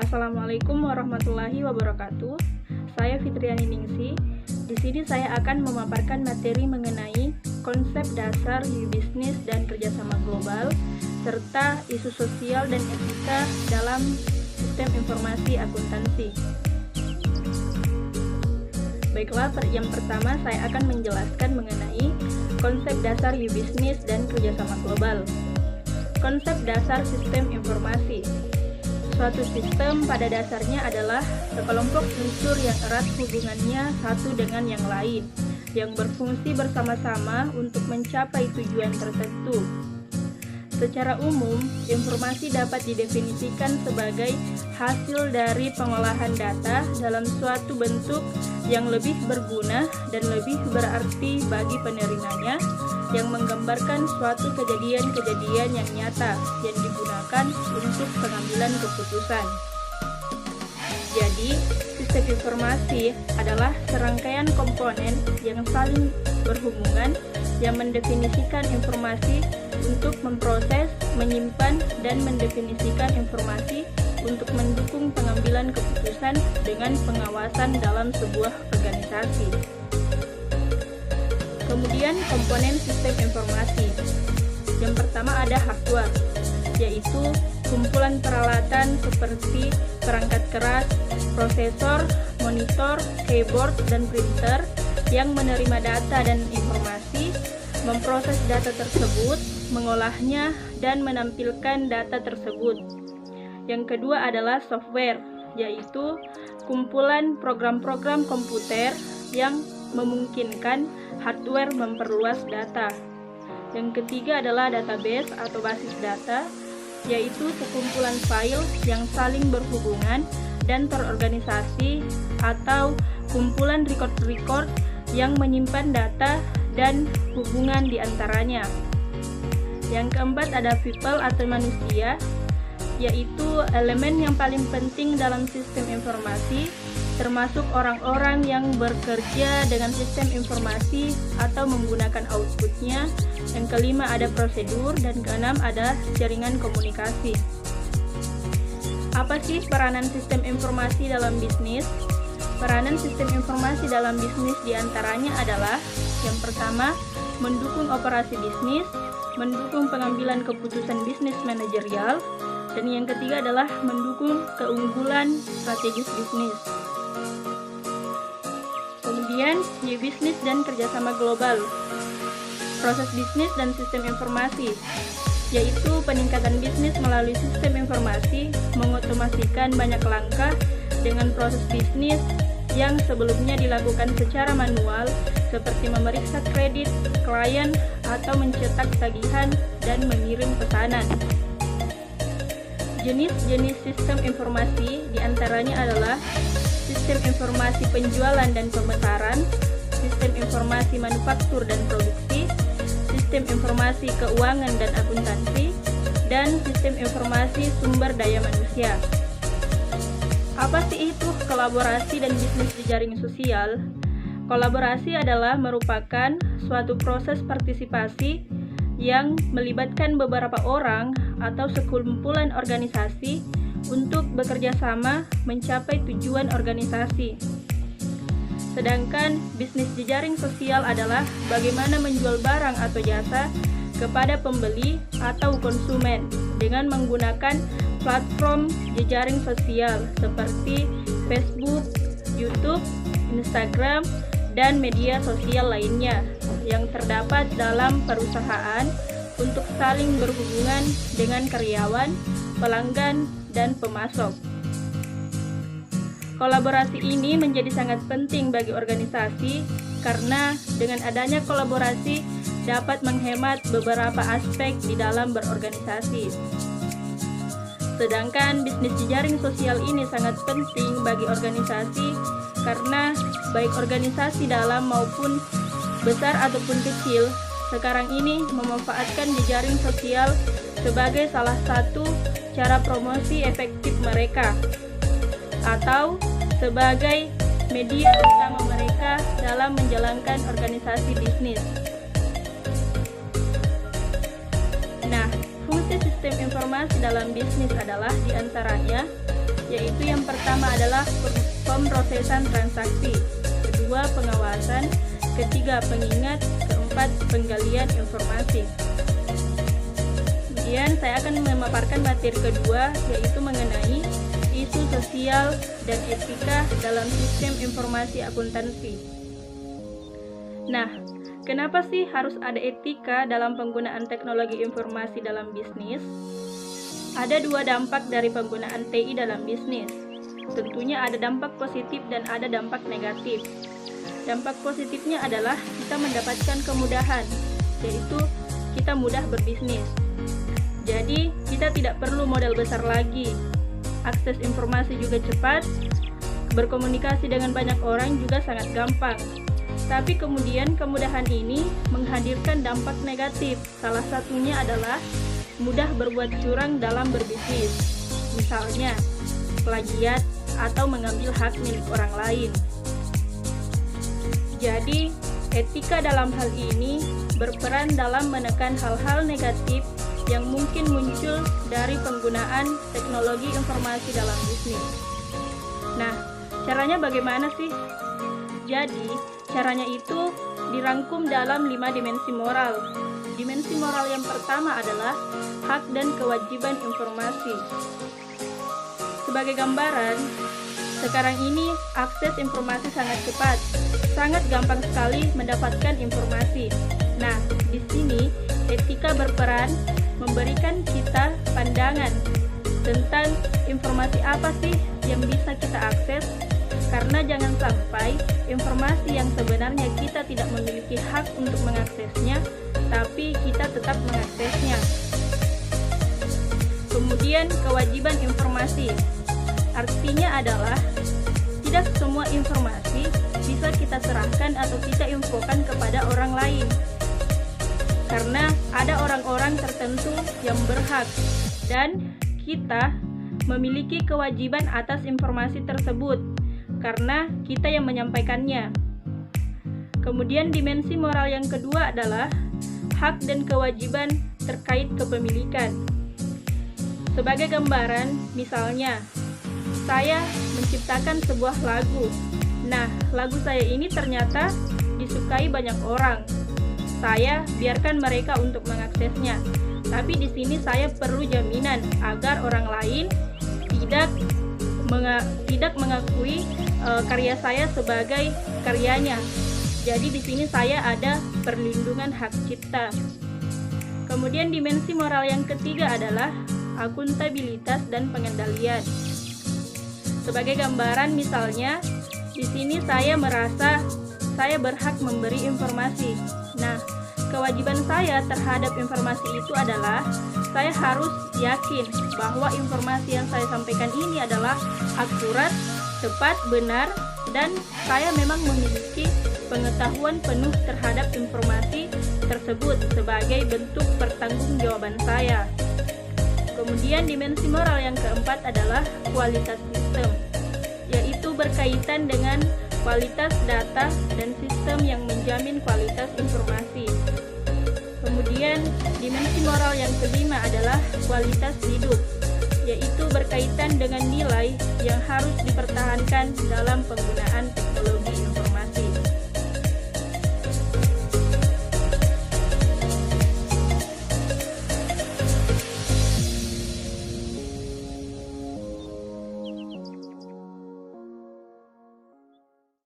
Assalamualaikum warahmatullahi wabarakatuh. Saya Fitriani Ningsi. Di sini saya akan memaparkan materi mengenai konsep dasar bisnis dan kerjasama global, serta isu sosial dan etika dalam sistem informasi akuntansi. Baiklah, yang pertama saya akan menjelaskan mengenai konsep dasar bisnis dan kerjasama global. Konsep dasar sistem informasi. Suatu sistem pada dasarnya adalah sekelompok unsur yang erat hubungannya satu dengan yang lain, yang berfungsi bersama-sama untuk mencapai tujuan tertentu. Secara umum, informasi dapat didefinisikan sebagai hasil dari pengolahan data dalam suatu bentuk yang lebih berguna dan lebih berarti bagi penerimanya, yang menggambarkan suatu kejadian-kejadian yang nyata yang digunakan untuk pengambilan keputusan. Jadi, sistem informasi adalah serangkaian komponen yang saling berhubungan yang mendefinisikan informasi untuk memproses, menyimpan, dan mendefinisikan informasi untuk mendukung pengambilan keputusan dengan pengawasan dalam sebuah organisasi. Kemudian komponen sistem informasi. Yang pertama ada hardware, yaitu kumpulan peralatan seperti perangkat keras, prosesor, monitor, keyboard, dan printer yang menerima data dan informasi, memproses data tersebut, mengolahnya, dan menampilkan data tersebut. Yang kedua adalah software, yaitu kumpulan program-program komputer yang memungkinkan hardware memperluas data. Yang ketiga adalah database atau basis data, yaitu sekumpulan file yang saling berhubungan dan terorganisasi, atau kumpulan record-record yang menyimpan data dan hubungan di antaranya. Yang keempat ada people atau manusia, yaitu elemen yang paling penting dalam sistem informasi, termasuk orang-orang yang bekerja dengan sistem informasi atau menggunakan outputnya. Yang kelima ada prosedur, dan keenam ada jaringan komunikasi. Apa sih peranan sistem informasi dalam bisnis? Peranan sistem informasi dalam bisnis diantaranya adalah: yang pertama, mendukung operasi bisnis, mendukung pengambilan keputusan bisnis manajerial, dan yang ketiga adalah mendukung keunggulan strategis bisnis. Kemudian, bisnis dan kerjasama global. Proses bisnis dan sistem informasi, yaitu peningkatan bisnis melalui sistem informasi, mengotomasikan banyak langkah dengan proses bisnis yang sebelumnya dilakukan secara manual, seperti memeriksa kredit klien atau mencetak tagihan dan mengirim pesanan. Jenis-jenis sistem informasi diantaranya adalah sistem informasi penjualan dan pemesaran, sistem informasi manufaktur dan produksi, sistem informasi keuangan dan akuntansi, dan sistem informasi sumber daya manusia. Apa sih itu kolaborasi dan bisnis jejaring sosial? Kolaborasi adalah merupakan suatu proses partisipasi yang melibatkan beberapa orang atau sekumpulan organisasi untuk bekerja sama mencapai tujuan organisasi. Sedangkan bisnis jejaring sosial adalah bagaimana menjual barang atau jasa kepada pembeli atau konsumen dengan menggunakan platform jejaring sosial seperti Facebook, YouTube, Instagram, dan media sosial lainnya yang terdapat dalam perusahaan untuk saling berhubungan dengan karyawan, pelanggan, dan pemasok. Kolaborasi ini menjadi sangat penting bagi organisasi karena dengan adanya kolaborasi dapat menghemat beberapa aspek di dalam berorganisasi. Sedangkan bisnis jejaring sosial ini sangat penting bagi organisasi karena baik organisasi dalam maupun besar ataupun kecil sekarang ini memanfaatkan jejaring sosial sebagai salah satu cara promosi efektif mereka atau sebagai media utama mereka dalam menjalankan organisasi bisnis. Nah, fungsi sistem informasi dalam bisnis adalah diantaranya yaitu yang pertama adalah pemrosesan transaksi, kedua pengawasan, ketiga pengingat, keempat penggalian informasi. Kemudian saya akan memaparkan materi kedua, yaitu mengenai isu sosial dan etika dalam sistem informasi akuntansi. Nah, kenapa sih harus ada etika dalam penggunaan teknologi informasi dalam bisnis? Ada dua dampak dari penggunaan TI dalam bisnis. Tentunya ada dampak positif dan ada dampak negatif. Dampak positifnya adalah kita mendapatkan kemudahan, yaitu kita mudah berbisnis. Jadi, kita tidak perlu modal besar lagi. Akses informasi juga cepat, berkomunikasi dengan banyak orang juga sangat gampang. Tapi kemudian kemudahan ini menghadirkan dampak negatif. Salah satunya adalah mudah berbuat curang dalam berbisnis. Misalnya, plagiat atau mengambil hak milik orang lain. Jadi, etika dalam hal ini berperan dalam menekan hal-hal negatif yang mungkin muncul dari penggunaan teknologi informasi dalam bisnis. Nah, caranya bagaimana sih? Jadi, caranya itu dirangkum dalam 5 dimensi moral. Dimensi moral yang pertama adalah hak dan kewajiban informasi. Sebagai gambaran, sekarang ini akses informasi sangat cepat, sangat gampang sekali mendapatkan informasi. Nah, di sini etika berperan memberikan kita pandangan tentang informasi apa sih yang bisa kita akses, karena jangan sampai informasi yang sebenarnya kita tidak memiliki hak untuk mengaksesnya, tapi kita tetap mengaksesnya. Kemudian kewajiban informasi, artinya adalah tidak semua informasi bisa kita serahkan atau kita infokan kepada orang lain. Karena ada orang-orang tertentu yang berhak dan kita memiliki kewajiban atas informasi tersebut karena kita yang menyampaikannya. Kemudian dimensi moral yang kedua adalah hak dan kewajiban terkait kepemilikan. Sebagai gambaran, misalnya saya menciptakan sebuah lagu. Nah, lagu saya ini ternyata disukai banyak orang. Saya biarkan mereka untuk mengaksesnya. Tapi di sini saya perlu jaminan agar orang lain tidak mengakui karya saya sebagai karyanya. Jadi di sini saya ada perlindungan hak cipta. Kemudian dimensi moral yang ketiga adalah akuntabilitas dan pengendalian. Sebagai gambaran misalnya, di sini saya merasa saya berhak memberi informasi. Nah, kewajiban saya terhadap informasi itu adalah saya harus yakin bahwa informasi yang saya sampaikan ini adalah akurat, tepat, benar, dan saya memang memiliki pengetahuan penuh terhadap informasi tersebut sebagai bentuk pertanggungjawaban saya. Kemudian dimensi moral yang keempat adalah kualitas sistem, yaitu berkaitan dengan kualitas data dan sistem yang menjamin kualitas informasi. Kemudian dimensi moral yang kelima adalah kualitas hidup, yaitu berkaitan dengan nilai yang harus dipertahankan dalam penggunaan teknologi.